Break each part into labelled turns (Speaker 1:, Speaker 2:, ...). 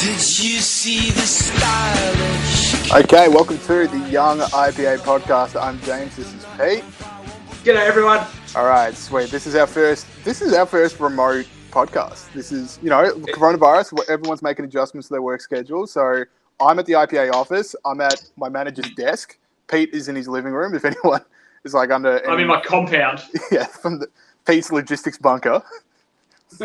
Speaker 1: Did you see the stylish?
Speaker 2: Okay, welcome to the Young IPA podcast. I'm James. This is Pete.
Speaker 3: G'day everyone.
Speaker 2: All right, sweet. This is our first remote podcast. This is, coronavirus. Everyone's making adjustments to their work schedule. So I'm at the IPA office. I'm at my manager's desk. Pete is in his living room. If anyone is like under,
Speaker 3: I'm in my compound.
Speaker 2: Yeah, from Pete's logistics bunker. So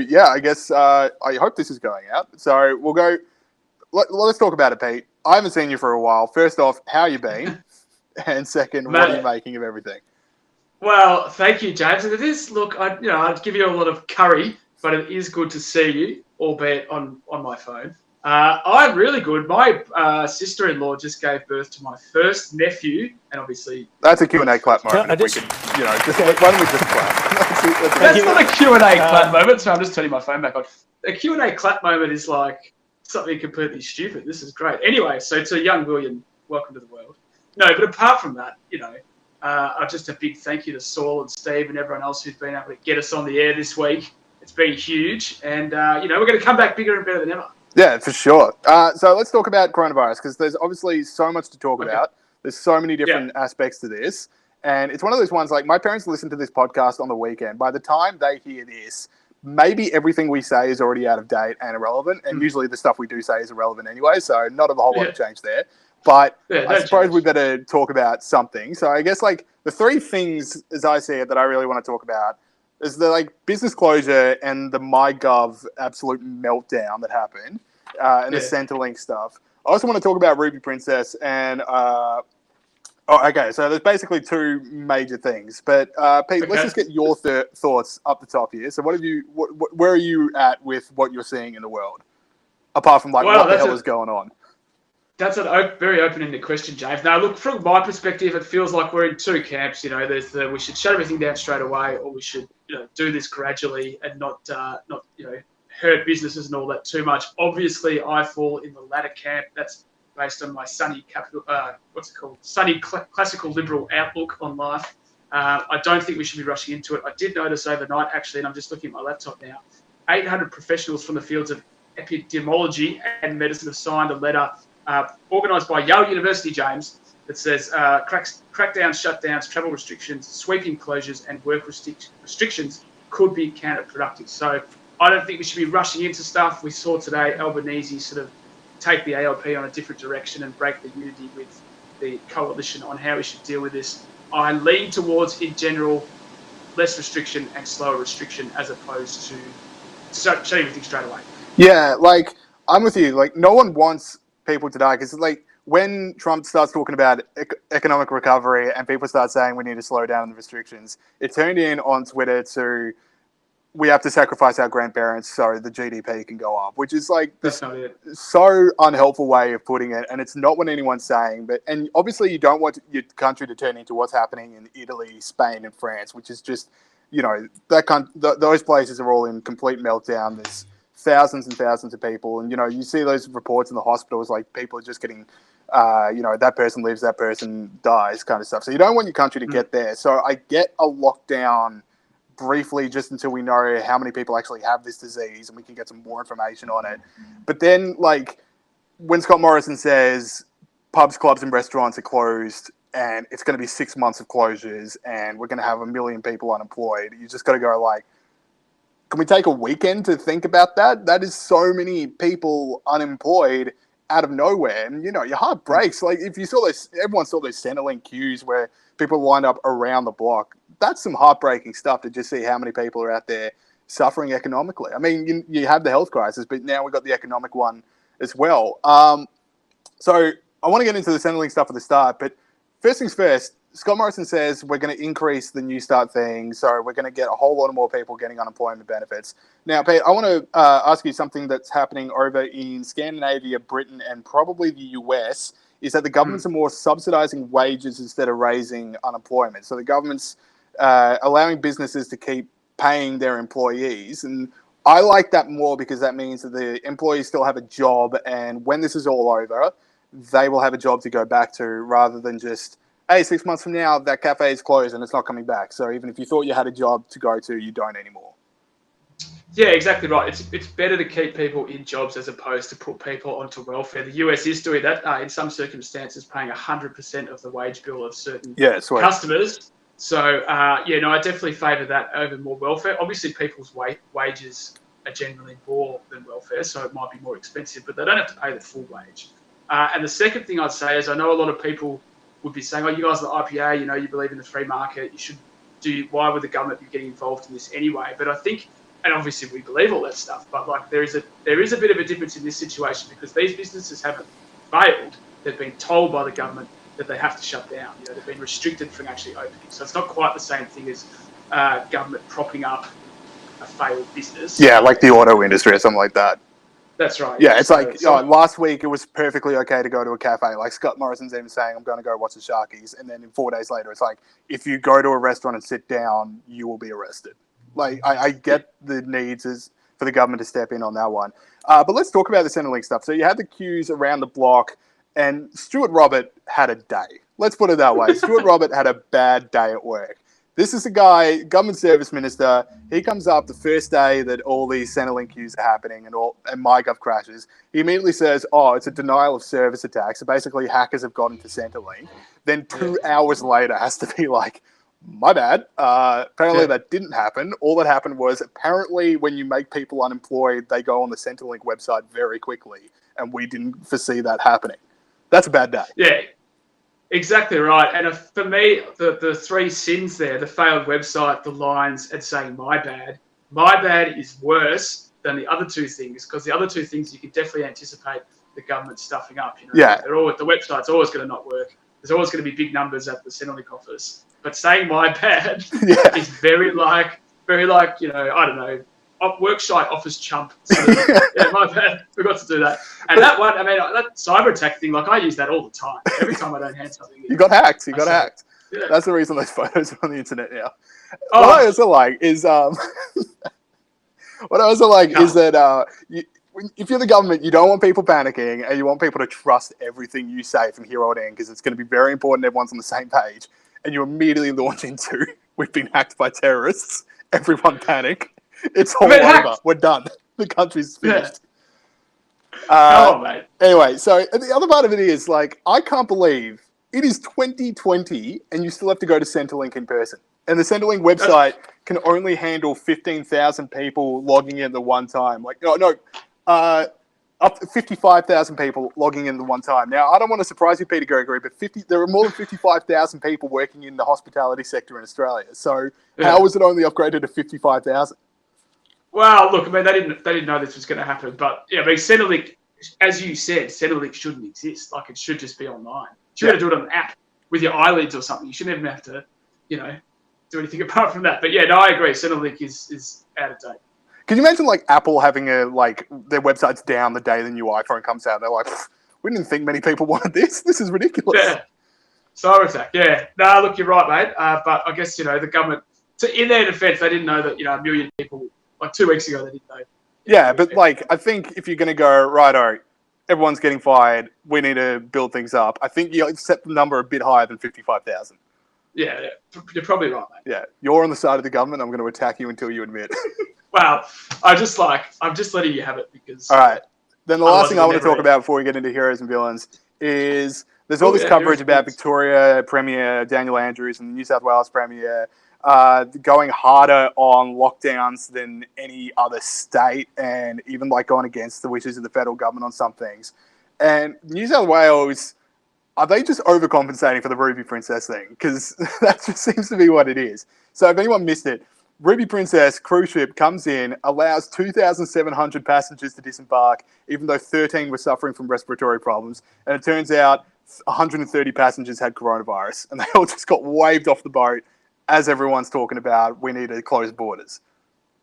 Speaker 2: yeah, I guess I hope this is going out. So we'll go. Let's talk about it, Pete. I haven't seen you for a while. First off, how you been? And second, what are you making of everything?
Speaker 3: Well, thank you, James. And it is. Look, I'd give you a lot of curry, but it is good to see you, albeit on my phone. I'm really good. My sister-in-law just gave birth to my first nephew, and obviously
Speaker 2: that's a Q&A clap moment. Why don't we just clap?
Speaker 3: That's not a Q&A clap moment. So I'm just turning my phone back on. A Q&A clap moment is like something completely stupid. This is great. Anyway, so to young William, welcome to the world. No, but apart from that, just a big thank you to Saul and Steve and everyone else who's been able to get us on the air this week. It's been huge, and we're going to come back bigger and better than ever.
Speaker 2: Yeah, for sure. So let's talk about coronavirus, because there's obviously so much to talk about. There's so many different aspects to this. And it's one of those ones, like, my parents listen to this podcast on the weekend. By the time they hear this, maybe everything we say is already out of date and irrelevant. And usually the stuff we do say is irrelevant anyway, so not a whole lot of change there. But I suppose we better talk about something. So I guess, like, the three things, as I see it, that I really want to talk about is the, like, business closure and the MyGov absolute meltdown that happened, and the Centrelink stuff. I also want to talk about Ruby Princess and okay, so there's basically two major things. But Pete, let's just get your thoughts up the top here. So where are you at with what you're seeing in the world, apart from what the hell is going on?
Speaker 3: That's a very open-ended question, James. Now, look, from my perspective, it feels like we're in two camps. There's we should shut everything down straight away, or we should do this gradually and not hurt businesses and all that too much. Obviously, I fall in the latter camp. That's based on my sunny classical liberal outlook on life. I don't think we should be rushing into it. I did notice overnight, actually, and I'm just looking at my laptop now, 800 professionals from the fields of epidemiology and medicine have signed a letter organised by Yale University, James, that says crackdowns, shutdowns, travel restrictions, sweeping closures, and work restrictions could be counterproductive. So I don't think we should be rushing into stuff. We saw today Albanese sort of take the ALP on a different direction and break the unity with the coalition on how we should deal with this. I lean towards, in general, less restriction and slower restriction as opposed to shutting everything straight away.
Speaker 2: Yeah, like, I'm with you. Like, no one wants people to die, because, like, when Trump starts talking about economic recovery and people start saying we need to slow down the restrictions, it turned in on Twitter to we have to sacrifice our grandparents so the GDP can go up, which is like this so unhelpful way of putting it. And it's not what anyone's saying. And obviously you don't want your country to turn into what's happening in Italy, Spain, and France, which is just, those places are all in complete meltdown. There's thousands and thousands of people. And, you see those reports in the hospitals, like people are just getting, that person lives, that person dies kind of stuff. So you don't want your country to get there. So I get a lockdown briefly just until we know how many people actually have this disease and we can get some more information on it. But then, like, when Scott Morrison says pubs, clubs and restaurants are closed and it's going to be 6 months of closures and we're going to have 1 million people unemployed, you just got to go, like, can we take a weekend to think about that? That is so many people unemployed out of nowhere. And, your heart breaks. Like, if you saw everyone saw those Centrelink queues where people lined up around the block. That's some heartbreaking stuff to just see how many people are out there suffering economically. I mean, you have the health crisis, but now we've got the economic one as well. So I want to get into the Centrelink stuff at the start, but first things first, Scott Morrison says we're going to increase the New Start thing, so we're going to get a whole lot of more people getting unemployment benefits. Now, Pete, I want to ask you something that's happening over in Scandinavia, Britain, and probably the US, is that the governments are more subsidizing wages instead of raising unemployment. So the government's allowing businesses to keep paying their employees. And I like that more because that means that the employees still have a job, and when this is all over, they will have a job to go back to, rather than just, hey, 6 months from now, that cafe is closed and it's not coming back. So even if you thought you had a job to go to, you don't anymore.
Speaker 3: Yeah, exactly right. It's better to keep people in jobs as opposed to put people onto welfare. The US is doing that in some circumstances, paying 100% of the wage bill of certain
Speaker 2: Yeah, sweet.
Speaker 3: customers. So I definitely favour that over more welfare. Obviously, people's wages are generally more than welfare, so it might be more expensive, but they don't have to pay the full wage. And the second thing I'd say is I know a lot of people would be saying, "Oh, you guys are the IPA, you believe in the free market. You should do. Why would the government be getting involved in this anyway?" But I think, and obviously we believe all that stuff, but like there is a bit of a difference in this situation because these businesses haven't failed. They've been told by the government that they have to shut down. They've been restricted from actually opening. So it's not quite the same thing as government propping up a failed business.
Speaker 2: Yeah, like the auto industry or something like that.
Speaker 3: That's right.
Speaker 2: Yeah, it's last week it was perfectly okay to go to a cafe. Like Scott Morrison's even saying, I'm going to go watch the Sharkies. And then 4 days later, it's like, if you go to a restaurant and sit down, you will be arrested. Like, I get the needs for the government to step in on that one. But let's talk about the Centrelink stuff. So you had the queues around the block, and Stuart Robert had a day. Let's put it that way. Stuart Robert had a bad day at work. This is a guy, government service minister. He comes up the first day that all these Centrelink queues are happening and MyGov crashes. He immediately says, "Oh, it's a denial of service attack." So basically, hackers have got into Centrelink. Then 2 hours later, has to be like, "My bad. Apparently that didn't happen. All that happened was apparently when you make people unemployed, they go on the Centrelink website very quickly, and we didn't foresee that happening." That's a bad day.
Speaker 3: Yeah. Exactly right. And for me, the three sins there, the failed website, the lines, and saying my bad is worse than the other two things, because the other two things you can definitely anticipate the government stuffing up.
Speaker 2: Yeah.
Speaker 3: The website's always going to not work. There's always going to be big numbers at the Centrelink office. But saying my bad is very like, I don't know, worksite office chump. Sort of, yeah, my bad. Forgot to do that. And that one, that cyber attack thing, like I use that all the time. Every time I don't hand something in.
Speaker 2: You got hacked. Hacked. Yeah. That's the reason those photos are on the internet now. What I also like is that if you're the government, you don't want people panicking, and you want people to trust everything you say from here on in, because it's going to be very important everyone's on the same page. And you immediately launch into, "We've been hacked by terrorists. Everyone panic. It's all over. Hacked. We're done. The country's finished."
Speaker 3: Come on, mate.
Speaker 2: Anyway, so the other part of it is, like, I can't believe it is 2020 and you still have to go to Centrelink in person. And the Centrelink website can only handle 15,000 people logging in at the one time. Like, up to 55,000 people logging in at the one time. Now, I don't want to surprise you, Peter Gregory, but there are more than 55,000 people working in the hospitality sector in Australia. So how was it only upgraded to 55,000?
Speaker 3: Well, look, they didn't know this was going to happen, but Centrelink, as you said, Centrelink shouldn't exist. Like, it should just be online. You should do it on an app with your eyelids or something. You shouldn't even have to, do anything apart from that. But no, I agree. Centrelink is out of date.
Speaker 2: Can you imagine Apple having their website's down the day the new iPhone comes out? They're like, "We didn't think many people wanted this. This is ridiculous."
Speaker 3: Yeah, cyber attack. Yeah, no, look, you're right, mate. But I guess the government, in their defence, they didn't know that a million people. Like 2 weeks ago, they didn't know.
Speaker 2: Yeah, but I think if you're going to go, righto, everyone's getting fired, we need to build things up, I think you set the number a bit higher than 55,000.
Speaker 3: Yeah, you're probably right, mate.
Speaker 2: Yeah, you're on the side of the government. I'm going to attack you until you admit.
Speaker 3: Well, I'm just letting you have it because.
Speaker 2: All right. Then the last thing I want to talk about before we get into heroes and villains is there's all this coverage about Victoria Premier Daniel Andrews and the New South Wales Premier going harder on lockdowns than any other state, and even going against the wishes of the federal government on some things. And New South Wales, are they just overcompensating for the Ruby Princess thing? Because that just seems to be what it is. So if anyone missed it, Ruby Princess cruise ship comes in, allows 2,700 passengers to disembark, even though 13 were suffering from respiratory problems. And it turns out 130 passengers had coronavirus, and they all just got waved off the boat. As everyone's talking about, we need to close borders.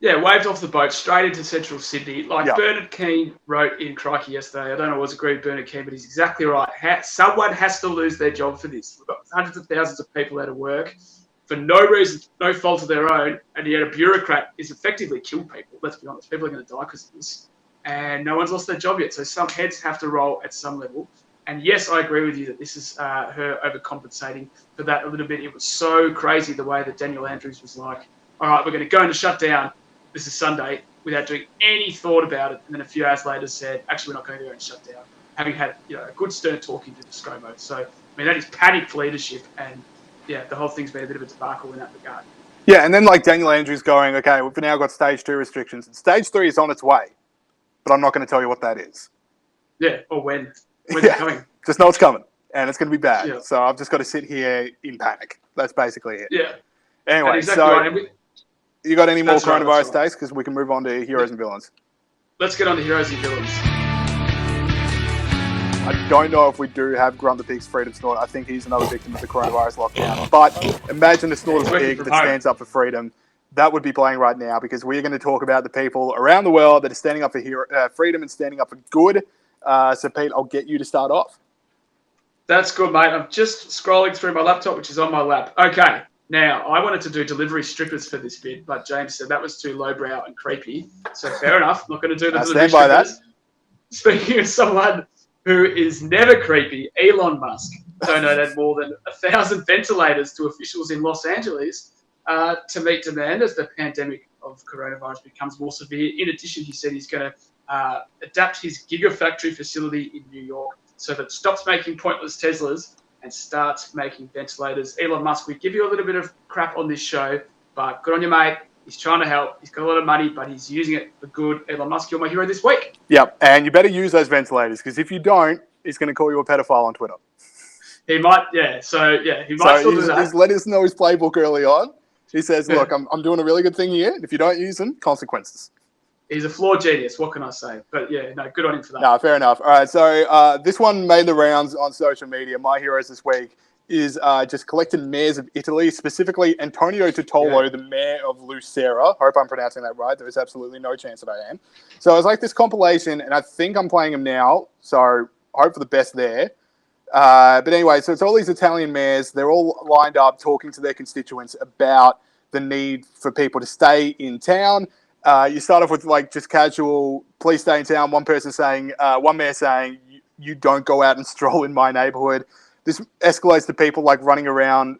Speaker 3: Yeah, waved off the boat straight into central Sydney. Bernard Keane wrote in Crikey yesterday. I don't always agree with Bernard Keane, but he's exactly right. Someone has to lose their job for this. We've got hundreds of thousands of people out of work for no reason, no fault of their own, and yet a bureaucrat is effectively killed people. Let's be honest. People are going to die because of this. And no one's lost their job yet. So some heads have to roll at some level. And yes, I agree with you that this is her overcompensating for that a little bit. It was so crazy the way that Daniel Andrews was like, all right, we're going to go into shutdown. this is Sunday, without doing any thought about it, and then a few hours later said, actually, we're not going to go and shut down, having had a good stern talking to the ScoMo. So, I mean, that is panicked leadership, and yeah, the whole thing's been a bit of a debacle in that regard.
Speaker 2: Yeah, and then like Daniel Andrews going, okay, we've now got stage 2 restrictions, and stage 3 is on its way, but I'm not going to tell you what that is.
Speaker 3: Yeah, or when. When's it coming?
Speaker 2: Just know it's coming, and it's going to be bad.
Speaker 3: Yeah.
Speaker 2: So I've just got to sit here in panic. That's basically it.
Speaker 3: Yeah.
Speaker 2: Anyway,
Speaker 3: exactly
Speaker 2: so
Speaker 3: right.
Speaker 2: you got any more
Speaker 3: That's right,
Speaker 2: coronavirus takes? Because we can move on to heroes and villains.
Speaker 3: Let's get on to heroes and villains.
Speaker 2: I don't know if we do have Grunt the Pig's freedom snort. I think he's another victim of the coronavirus lockdown. But imagine a snort of a pig that stands up for freedom. That would be playing right now, because we're going to talk about the people around the world that are standing up for freedom and standing up for good. So, Pete, I'll get you to start off.
Speaker 3: That's good, mate. I'm just scrolling through my laptop, which is on my lap. Okay. Now, I wanted to do delivery strippers for this bit, but James said that was too lowbrow and creepy. So fair enough. I'm not going to do the delivery strippers. Speaking of someone who is never creepy, Elon Musk donated more than 1,000 ventilators to officials in Los Angeles to meet demand as the pandemic of coronavirus becomes more severe. In addition, he said he's going to adapt his Gigafactory facility in New York so that it stops making pointless Teslas and starts making ventilators. Elon Musk, we give you a little bit of crap on this show, but good on you, mate. He's trying to help. He's got a lot of money, but he's using it for good. Elon Musk, you're my hero this week.
Speaker 2: Yep, and you better use those ventilators, because if you don't, he's going to call you a pedophile on Twitter.
Speaker 3: He might, yeah. So, yeah, he might still do that.
Speaker 2: He's let us know his playbook early on. He says, look, I'm doing a really good thing here. If you don't use them, consequences.
Speaker 3: He's a flawed genius. What can I say? But, yeah, no, good on him for that.
Speaker 2: No, fair enough. All right, so this one made the rounds on social media. My heroes this week is just collected mayors of Italy, specifically Antonio Totolo, the mayor of Lucera. Hope I'm pronouncing that right. There is absolutely no chance that I am. So it was like this compilation, and I think I'm playing him now, so hope for the best there. But anyway, so it's all these Italian mayors. They're all lined up talking to their constituents about the need for people to stay in town. You start off with like just casual, please stay in town. One mayor saying, you don't go out and stroll in my neighborhood. This escalates to people like running around,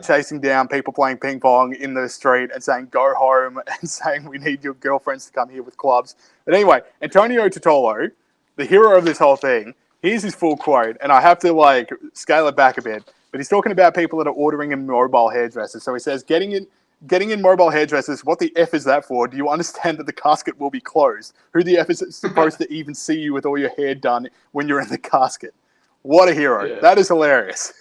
Speaker 2: chasing down people playing ping pong in the street and saying, go home, and saying, we need your girlfriends to come here with clubs. But anyway, Antonio Totolo, the hero of this whole thing, here's his full quote, and I have to like scale it back a bit, but he's talking about people that are ordering in mobile hairdressers. So he says, getting in mobile hairdressers, what the F is that for? Do you understand that the casket will be closed? Who the F is supposed to even see you with all your hair done when you're in the casket? What a hero. Yeah. That is hilarious.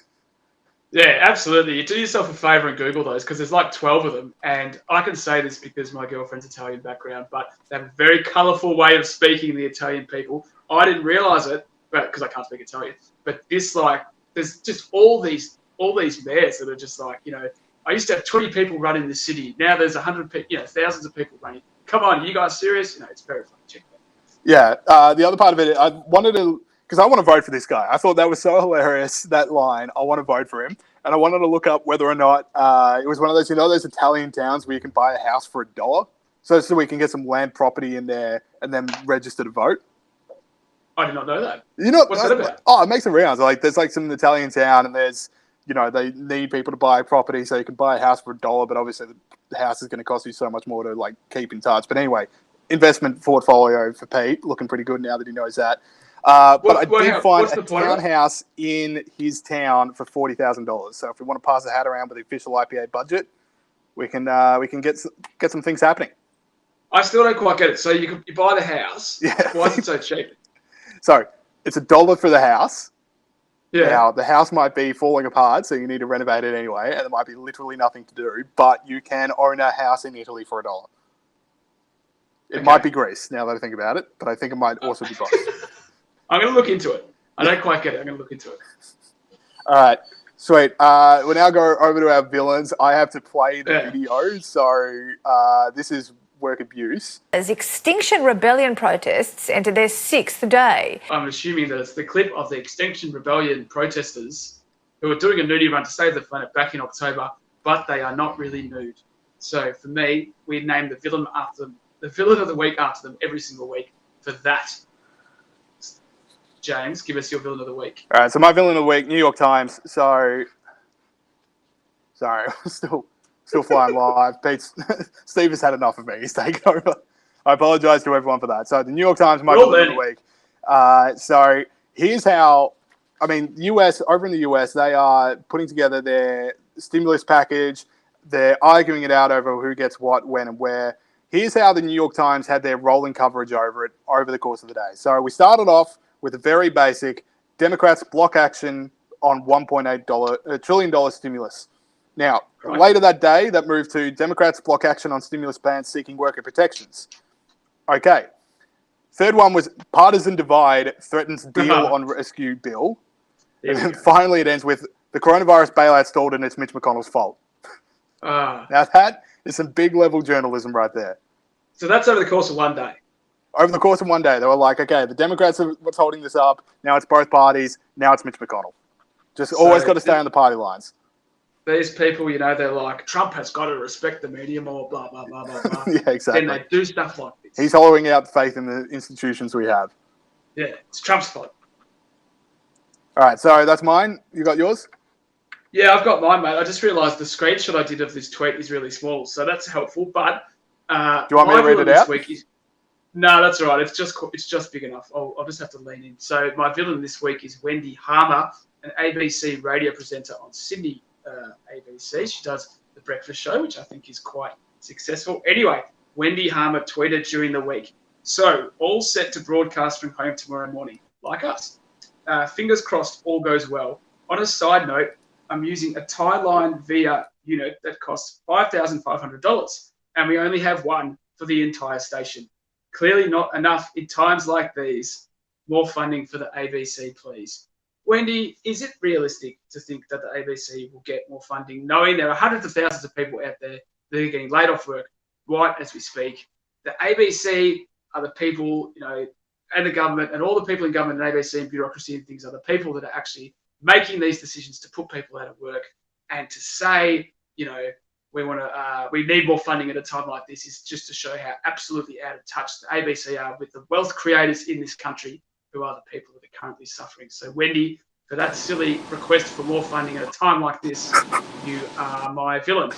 Speaker 3: Yeah, absolutely. You do yourself a favor and Google those, because there's like 12 of them. And I can say this because my girlfriend's Italian background, but they have a very colourful way of speaking, the Italian people. I didn't realise it, because I can't speak Italian. But this, like, there's just all these mayors that are just like, I used to have 20 people running the city. Now there's 100 people, thousands of people running. Come on, are you guys serious? It's very fun. Check that.
Speaker 2: Yeah. The other part of it, I wanted to, because I want to vote for this guy. I thought that was so hilarious, that line. I want to vote for him. And I wanted to look up whether or not it was one of those, those Italian towns where you can buy a house for $1. So we can get some land property in there and then register to vote.
Speaker 3: I did not know that.
Speaker 2: What's that about? Oh, it makes the rounds. Like, there's like some Italian town, and there's, they need people to buy property, so you can buy a house for $1, but obviously the house is going to cost you so much more to like keep in touch. But anyway, investment portfolio for Pete, looking pretty good now that he knows that. But I did find a townhouse in his town for $40,000. So if we want to pass the hat around with the official IPA budget, we can get some things happening.
Speaker 3: I still don't quite get it. So you buy the house.
Speaker 2: Yeah.
Speaker 3: Why is it so cheap?
Speaker 2: So it's $1 for the house.
Speaker 3: Yeah.
Speaker 2: Now, the house might be falling apart, so you need to renovate it anyway, and there might be literally nothing to do, but you can own a house in Italy for $1. It might be Greece, now that I think about it, but I think it might also be both.
Speaker 3: I'm going to look into it. I don't quite get it. I'm going to look into it.
Speaker 2: All right. Sweet. We'll now go over to our villains. I have to play the video, so this is work abuse.
Speaker 4: As Extinction Rebellion protests enter their 6th day.
Speaker 3: I'm assuming that it's the clip of the Extinction Rebellion protesters who are doing a nudie run to save the planet back in October, but they are not really nude. So for me, we name the villain after them, the villain of the week after them every single week for that. James, give us your villain of the week.
Speaker 2: All right, so my villain of the week, New York Times. So, sorry, I'm still still flying live. Steve has had enough of me. He's taken over. I apologize to everyone for that. So the New York Times, my villain of the week. So here's how, over in the US, they are putting together their stimulus package. They're arguing it out over who gets what, when, and where. Here's how the New York Times had their rolling coverage over it over the course of the day. So we started off with a very basic Democrats block action on $1.8 trillion stimulus. Now, later that day, that moved to Democrats block action on stimulus plans seeking worker protections. Okay. Third one was partisan divide threatens deal on rescue bill. And then finally it ends with the coronavirus bailout stalled and it's Mitch McConnell's fault. Now that is some big level journalism right there.
Speaker 3: So that's over the course of one day.
Speaker 2: Over the course of one day, they were like, okay, the Democrats are what's holding this up. Now it's both parties. Now it's Mitch McConnell. Just always got to stay on the party lines.
Speaker 3: These people, they're like, Trump has got to respect the media more, blah, blah, blah, blah, blah.
Speaker 2: Yeah, exactly.
Speaker 3: Then they do stuff like this.
Speaker 2: He's hollowing out faith in the institutions we have.
Speaker 3: Yeah, it's Trump's fault.
Speaker 2: All right, so that's mine. You got yours?
Speaker 3: Yeah, I've got mine, mate. I just realised the screenshot I did of this tweet is really small, so that's helpful. But
Speaker 2: do you want me to read it out?
Speaker 3: No, that's all right. It's just big enough. I'll just have to lean in. So my villain this week is Wendy Harmer, an ABC radio presenter on Sydney ABC. She does the breakfast show, which I think is quite successful. Anyway, Wendy Harmer tweeted during the week. So all set to broadcast from home tomorrow morning, like us. Fingers crossed, all goes well. On a side note, I'm using a tie line via unit that costs $5,500, and we only have one for the entire station. Clearly not enough in times like these. More funding for the ABC, please. Wendy, is it realistic to think that the ABC will get more funding, knowing there are hundreds of thousands of people out there that are getting laid off work right as we speak? The ABC are the people, and the government, and all the people in government and ABC and bureaucracy and things are the people that are actually making these decisions to put people out of work. And to say, we need more funding at a time like this is just to show how absolutely out of touch the ABC are with the wealth creators in this country, who are the people that are currently suffering. So, Wendy, for that silly request for more funding at a time like this, you are my villain.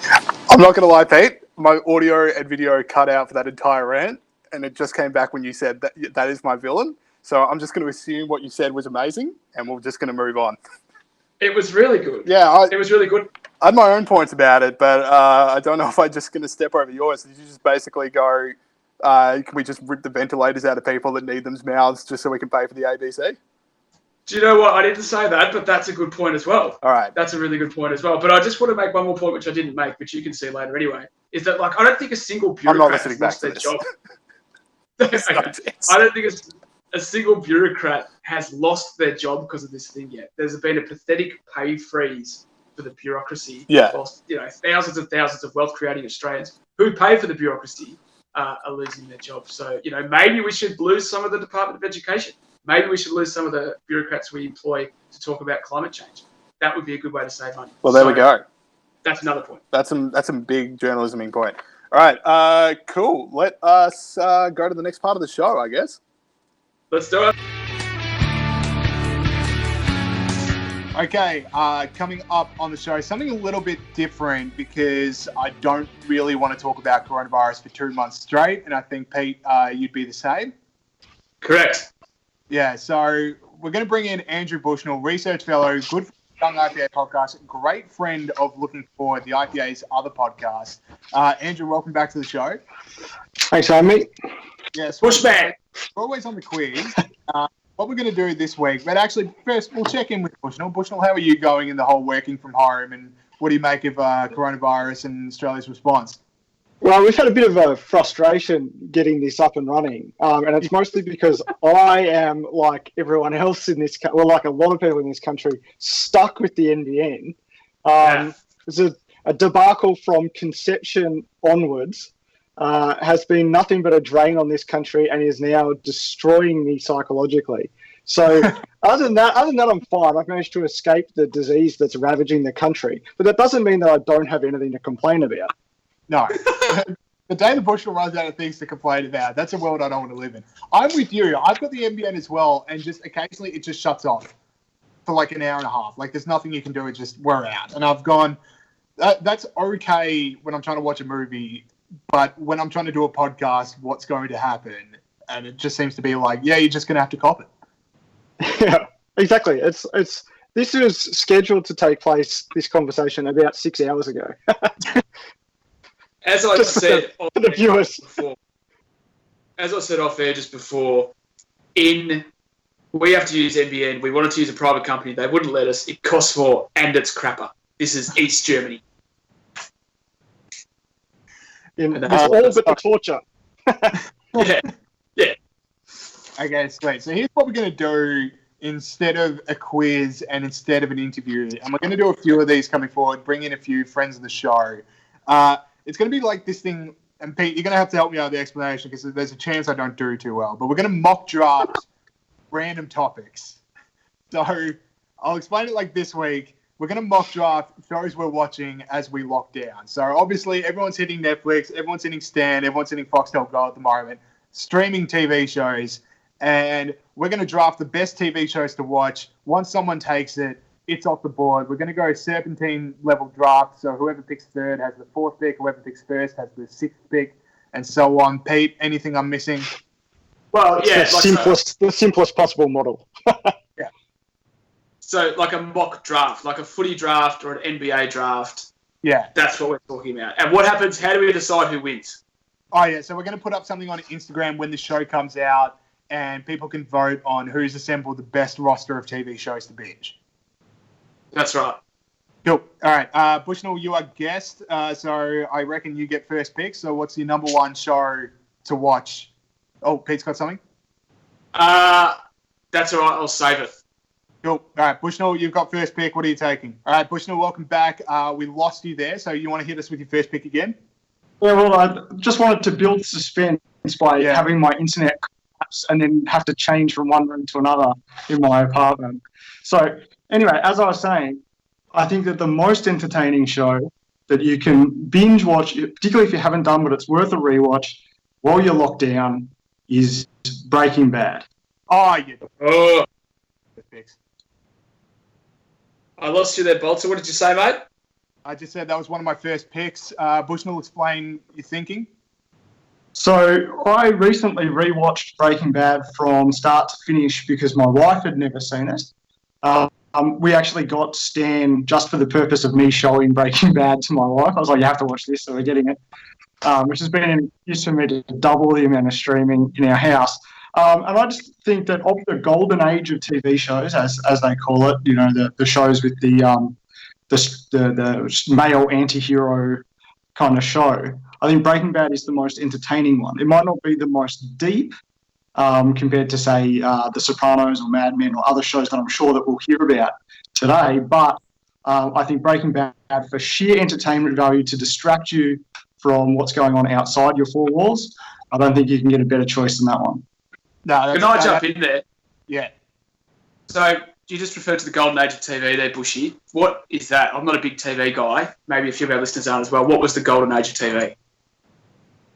Speaker 2: I'm not going to lie, Pete. My audio and video cut out for that entire rant, and it just came back when you said that is my villain. So I'm just going to assume what you said was amazing, and we're just going to move on.
Speaker 3: It was really good.
Speaker 2: Yeah.
Speaker 3: It was really good.
Speaker 2: I had my own points about it, but I don't know if I'm just going to step over yours. Did you just basically go, can we just rip the ventilators out of people that need them's mouths just so we can pay for the ABC?
Speaker 3: Do you know what? I didn't say that, but that's a good point as well.
Speaker 2: All right.
Speaker 3: That's a really good point as well. But I just want to make one more point, which I didn't make, which you can see later anyway, is that, I don't think a single bureaucrat has lost their job. Okay. I don't think a single bureaucrat has lost their job because of this thing yet. There's been a pathetic pay freeze for the bureaucracy.
Speaker 2: Yeah.
Speaker 3: Whilst, thousands and thousands of wealth-creating Australians who pay for the bureaucracy are losing their jobs. So, maybe we should lose some of the Department of Education. Maybe we should lose some of the bureaucrats we employ to talk about climate change. That would be a good way to save money.
Speaker 2: Well, there we go.
Speaker 3: That's another point.
Speaker 2: That's some big journalisming point. All right, cool. Let us go to the next part of the show, I guess.
Speaker 3: Let's do it.
Speaker 2: Okay, coming up on the show, something a little bit different because I don't really want to talk about coronavirus for 2 months straight, and I think, Pete, you'd be the same.
Speaker 3: Correct.
Speaker 2: Yeah, so we're going to bring in Andrew Bushnell, research fellow, good for the Young IPA podcast, great friend of Looking Forward, the IPA's other podcast. Andrew, welcome back to the show.
Speaker 5: Thanks, mate.
Speaker 2: Yes,
Speaker 3: Bushman.
Speaker 2: We're always on the quiz. What we're going to do this week, but actually first we'll check in with Bushnell. Bushnell, how are you going in the whole working from home, and what do you make of coronavirus and Australia's response?
Speaker 5: Well, we've had a bit of a frustration getting this up and running, and it's mostly because I am, like everyone else in this, like a lot of people in this country, stuck with the NBN. It's a debacle from conception onwards. Has been nothing but a drain on this country and is now destroying me psychologically. So other than that, I'm fine. I've managed to escape the disease that's ravaging the country, but that doesn't mean that I don't have anything to complain about.
Speaker 2: No. The day the Bushnell runs out of things to complain about, that's a world I don't want to live in. I'm with you. I've got the NBN as well, and just occasionally it just shuts off for like an hour and a half. Like there's nothing you can do. It's just, we're out. And I've gone, that's okay when I'm trying to watch a movie, but when I'm trying to do a podcast, what's going to happen? And it just seems to be like, yeah, you're just going to have to cop it.
Speaker 5: Yeah, exactly. It's this was scheduled to take place, this conversation, about 6 hours ago.
Speaker 3: As I
Speaker 5: Just
Speaker 3: said,
Speaker 5: for the viewers.
Speaker 3: As I said off air just before, we have to use NBN. We wanted to use a private company. They wouldn't let us. It costs more, and it's crapper. This is East Germany.
Speaker 5: It's all but the torture.
Speaker 3: Yeah.
Speaker 2: Okay, sweet. So here's what we're going to do instead of a quiz and instead of an interview. And we're going to do a few of these coming forward, bring in a few friends of the show. It's going to be like this thing, and Pete, you're going to have to help me out with the explanation because there's a chance I don't do too well. But we're going to mock draft random topics. So I'll explain it like this week. We're going to mock draft shows we're watching as we lock down. So obviously everyone's hitting Netflix, everyone's hitting Stan, everyone's hitting Foxtel Go at the moment, streaming TV shows. And we're going to draft the best TV shows to watch. Once someone takes it, it's off the board. We're going to go serpentine level draft. So whoever picks third has the fourth pick. Whoever picks first has the sixth pick, and so on. Pete, anything I'm missing?
Speaker 3: Well, yeah.
Speaker 5: The simplest possible model.
Speaker 2: Yeah.
Speaker 3: So like a mock draft, like a footy draft or an NBA draft.
Speaker 2: Yeah.
Speaker 3: That's what we're talking about. And what happens? How do we decide who wins?
Speaker 2: Oh, yeah. So we're going to put up something on Instagram when the show comes out, and people can vote on who's assembled the best roster of TV shows to binge.
Speaker 3: That's right.
Speaker 2: Cool. All right. Bushnell, you are guest, so I reckon you get first pick. So what's your number one show to watch? Oh, Pete's got something?
Speaker 3: That's all right. I'll save it.
Speaker 2: Cool. All right, Bushnell, you've got first pick. What are you taking? All right, Bushnell, welcome back. We lost you there, so you want to hit us with your first pick again?
Speaker 5: Yeah, well, I just wanted to build suspense by having my internet collapse and then have to change from one room to another in my apartment. So anyway, as I was saying, I think that the most entertaining show that you can binge watch, particularly if you haven't done but it's worth a rewatch while you're locked down, is Breaking Bad.
Speaker 2: Oh, yeah.
Speaker 3: Oh.
Speaker 2: Picks.
Speaker 3: I lost you there, Bolter. What did you say, mate?
Speaker 2: I just said that was one of my first picks. Bushnell, explain your thinking.
Speaker 5: So I recently rewatched Breaking Bad from start to finish because my wife had never seen it. We actually got Stan just for the purpose of me showing Breaking Bad to my wife. I was like, you have to watch this, so we're getting it, which has been an excuse for me to double the amount of streaming in our house. And I just think that of the golden age of TV shows, as they call it, you know, the shows with the male anti-hero kind of show, I think Breaking Bad is the most entertaining one. It might not be the most deep compared to, say, The Sopranos or Mad Men or other shows that I'm sure that we'll hear about today, but I think Breaking Bad, for sheer entertainment value to distract you from what's going on outside your four walls, I don't think you can get a better choice than that one.
Speaker 2: No,
Speaker 3: Can I jump in there?
Speaker 2: Yeah.
Speaker 3: So you just referred to the golden age of TV there, Bushy. What is that? I'm not a big TV guy. Maybe a few of our listeners aren't as well. What was the golden age of TV?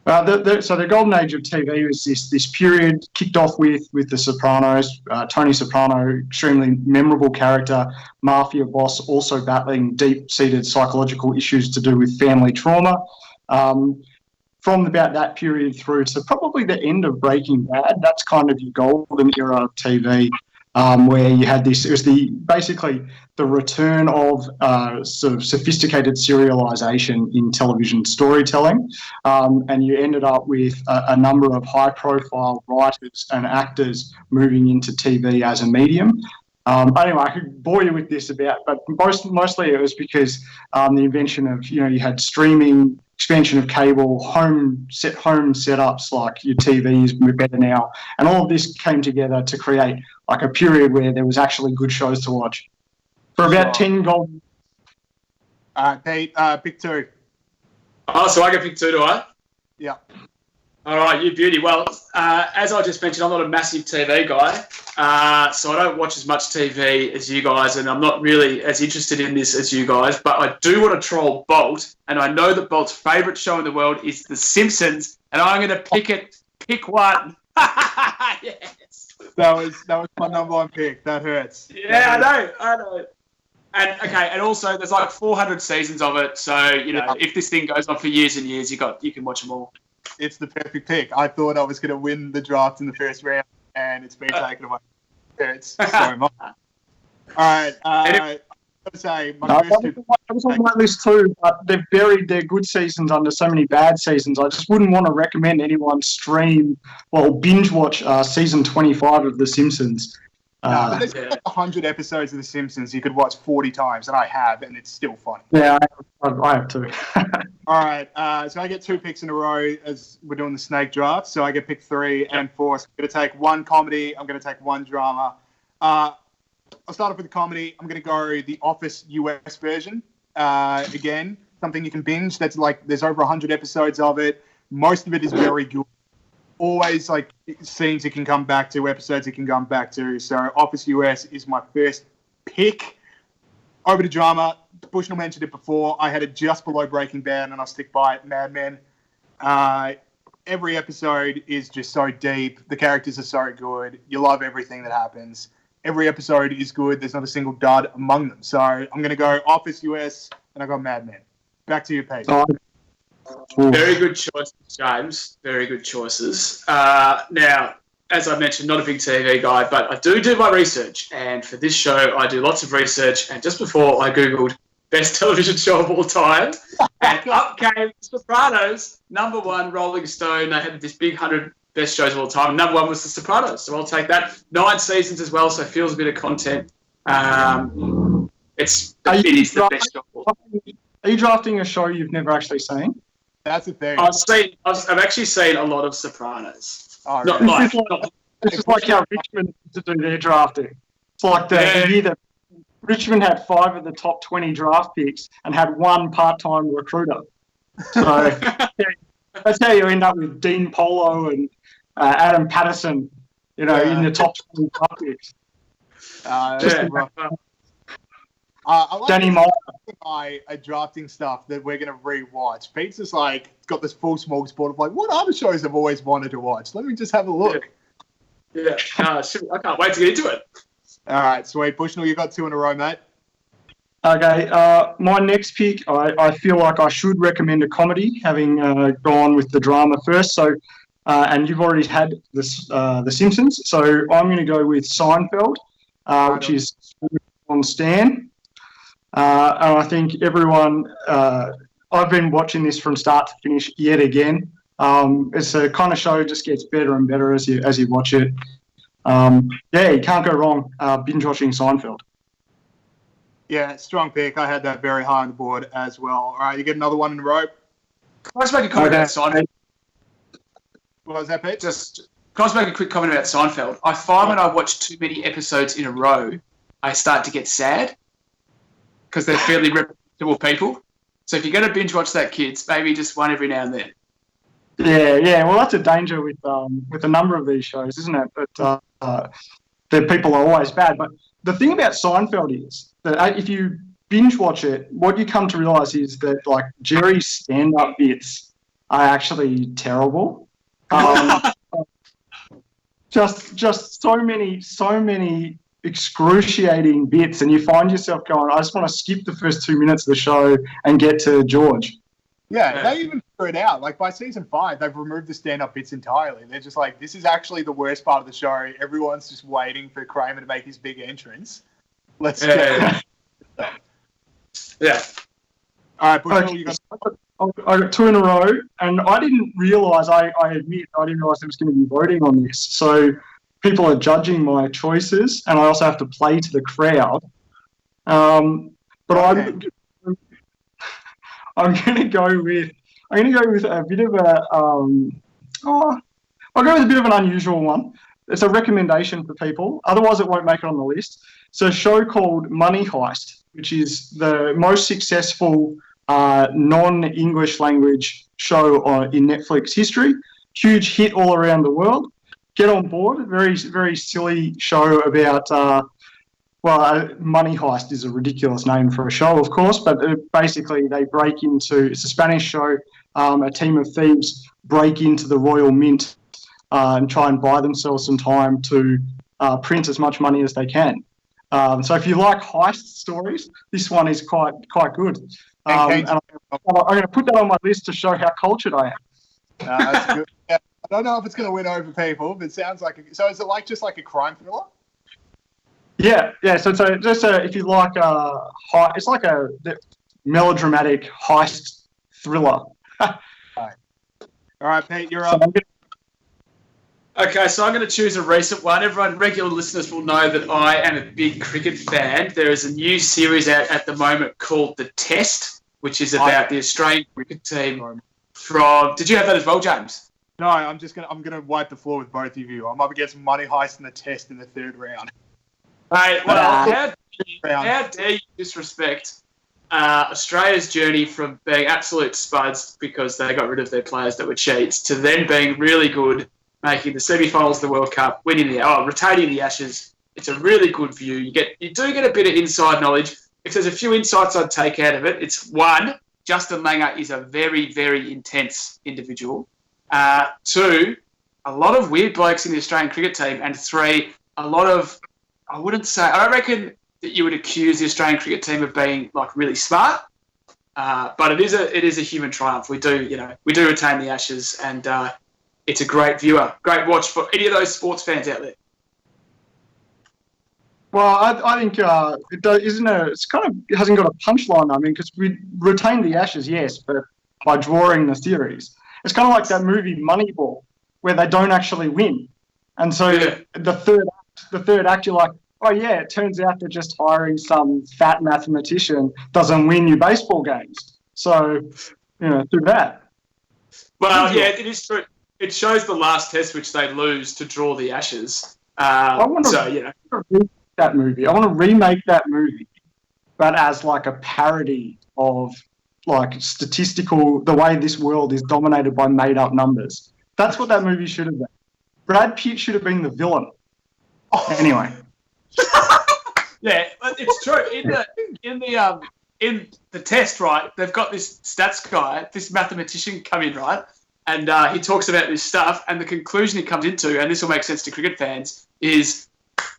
Speaker 5: So the golden age of TV was this period kicked off with The Sopranos. Tony Soprano, extremely memorable character, mafia boss, also battling deep-seated psychological issues to do with family trauma. From about that period through to probably the end of Breaking Bad, that's kind of your golden era of TV, where you had this. It was basically the return of sort of sophisticated serialization in television storytelling, and you ended up with a number of high-profile writers and actors moving into TV as a medium. Anyway, I could bore you with this but mostly it was because the invention of, you had streaming, expansion of cable, home setups like your TVs are better now, and all of this came together to create like a period where there was actually good shows to watch. For about 10 golden.
Speaker 2: Pete, pick two.
Speaker 3: Oh, so I get pick two, do I?
Speaker 2: Yeah.
Speaker 3: All right, you beauty. Well, as I just mentioned, I'm not a massive TV guy, so I don't watch as much TV as you guys, and I'm not really as interested in this as you guys, but I do want to troll Bolt, and I know that Bolt's favourite show in the world is The Simpsons, and I'm going to pick one. Yes.
Speaker 2: That was my number one pick. That hurts.
Speaker 3: Yeah, I know. And also there's like 400 seasons of it, so if this thing goes on for years and years, you can watch them all.
Speaker 2: It's the perfect pick. I thought I was going to win the draft in the first round, and it's been taken away. It's so much. All right. I gotta say,
Speaker 5: I was on my list too, but they've buried their good seasons under so many bad seasons. I just wouldn't want to recommend anyone binge watch season 25 of The Simpsons.
Speaker 2: But there's like 100 episodes of The Simpsons you could watch 40 times, and I have, and it's still funny.
Speaker 5: Yeah, I have too.
Speaker 2: All right, so I get 2 picks in a row as we're doing the snake draft. So I get pick 3 and 4. So I'm going to take 1 comedy. I'm going to take 1 drama. I'll start off with the comedy. I'm going to go the Office US version. Again, something you can binge. That's like there's over 100 episodes of it. Most of it is very good. Always like scenes you can come back to, episodes you can come back to. So Office US is my first pick. Over to drama. Bushnell mentioned it before. I had it just below Breaking Bad, and I'll stick by it. Mad Men. Every episode is just so deep. The characters are so good. You love everything that happens. Every episode is good. There's not a single dud among them. So I'm going to go Office US, and I got Mad Men. Back to you, Pete.
Speaker 3: Very good choices, James. Very good choices. Now, as I mentioned, not a big TV guy, but I do my research. And for this show, I do lots of research. And just before I Googled best television show of all time, and up came Sopranos, number 1, Rolling Stone. They had this big 100 best shows of all time. And number 1 was The Sopranos. So I'll take that. 9 seasons as well, so it feels a bit of content. It is the best show of all time.
Speaker 5: Are you drafting a show you've never actually seen?
Speaker 2: That's the thing.
Speaker 3: I've actually seen a lot of Sopranos.
Speaker 2: Oh,
Speaker 3: Not
Speaker 2: really?
Speaker 3: like,
Speaker 5: This is like how Richmond used to do their drafting. It's like the year that Richmond had 5 of the top 20 draft picks and had 1 part-time recruiter. So that's how you end up with Dean Polo and Adam Patterson, in the top 20 draft picks.
Speaker 2: I like
Speaker 5: Danny Moore.
Speaker 2: Drafting stuff that we're going to rewatch. Pete's just like got this full smorgasbord of like, what other shows I've always wanted to watch? Let me just have a look.
Speaker 3: Yeah. I can't wait to get into it.
Speaker 2: All right, sweet. Bushnell, you got 2 in a row, mate.
Speaker 5: Okay, my next pick, I feel like I should recommend a comedy, having gone with the drama first. So, and you've already had this, The Simpsons, so I'm going to go with Seinfeld, which is on Stan. And I think everyone, I've been watching this from start to finish yet again. It's a kind of show, just gets better and better as you watch it. You can't go wrong binge watching Seinfeld.
Speaker 2: Yeah, strong pick. I had that very high on the board as well. All right, you get another 1 in a row.
Speaker 3: Can I just make a comment about Seinfeld?
Speaker 2: What was that, Pete?
Speaker 3: Can I just make a quick comment about Seinfeld? I find when I watch too many episodes in a row, I start to get sad because they're fairly reputable people. So if you're going to binge watch that, kids, maybe just one every now and then.
Speaker 5: Yeah. Well, that's a danger with a number of these shows, isn't it? But the people are always bad. But the thing about Seinfeld is that if you binge watch it, what you come to realise is that like Jerry's stand-up bits are actually terrible. Just so many excruciating bits, and you find yourself going, I just want to skip the first 2 minutes of the show and get to George.
Speaker 2: Yeah, they even figured it out. Like by season 5, they've removed the stand-up bits entirely. They're just like, this is actually the worst part of the show. Everyone's just waiting for Kramer to make his big entrance. Let's get it.
Speaker 3: Yeah.
Speaker 2: All right, Bushnell, you got.
Speaker 5: I got 2 in a row, and I didn't realise. I admit, I didn't realise there was going to be voting on this. So people are judging my choices, and I also have to play to the crowd. But I'm going to go with a bit of a I'll go with a bit of an unusual one. It's a recommendation for people. Otherwise, it won't make it on the list. It's a show called Money Heist, which is the most successful non-English language show in Netflix history. Huge hit all around the world. Get on board. Very, very silly show about Money Heist is a ridiculous name for a show, of course, but basically they break into, it's a Spanish show, a team of thieves break into the Royal Mint and try and buy themselves some time to print as much money as they can. So if you like heist stories, this one is quite good.
Speaker 2: And
Speaker 5: and I'm going to put that on my list to show how cultured I am.
Speaker 2: That's good. Yeah. I don't know if it's going to win over people, but it sounds like. So is it just like a crime thriller?
Speaker 5: Yeah. So just if you like it's like a melodramatic heist thriller.
Speaker 2: All right, Pete, you're
Speaker 5: So
Speaker 2: up.
Speaker 3: Okay, so I'm going to choose a recent one. Everyone, regular listeners will know that I am a big cricket fan. There is a new series out at the moment called The Test, which is about the Australian cricket team from... Did you have that as well, James?
Speaker 2: No, I'm gonna wipe the floor with both of you. I'm up against Money Heist in The Test in the third round.
Speaker 3: Hey, well, how dare you disrespect Australia's journey from being absolute spuds because they got rid of their players that were cheats to then being really good, making the semi-finals of the World Cup, retaining the Ashes. It's a really good view. You do get a bit of inside knowledge. If there's a few insights I'd take out of it, it's one, Justin Langer is a very, very intense individual. Two, a lot of weird blokes in the Australian cricket team. And three, a lot of, I don't reckon that you would accuse the Australian cricket team of being like really smart. But it is a human triumph. We do retain the Ashes, and it's a great great watch for any of those sports fans out there.
Speaker 5: Well, I think it hasn't got a punchline. I mean, because we retained the Ashes, yes, but by drawing the series. It's kind of like that movie Moneyball, where they don't actually win. And so the third act, you're like, oh yeah, it turns out that just hiring some fat mathematician doesn't win you baseball games. So, through that.
Speaker 3: Well, yeah, it is true. It shows the last test which they lose to draw the Ashes.
Speaker 5: I want to remake that movie. I want to remake that movie, but as like a parody of like the way this world is dominated by made-up numbers. That's what that movie should have been. Brad Pitt should have been the villain. Anyway.
Speaker 3: Yeah, it's true. In the test, right, they've got this stats guy, this mathematician come in, right, and he talks about this stuff, and the conclusion he comes into, and this will make sense to cricket fans, is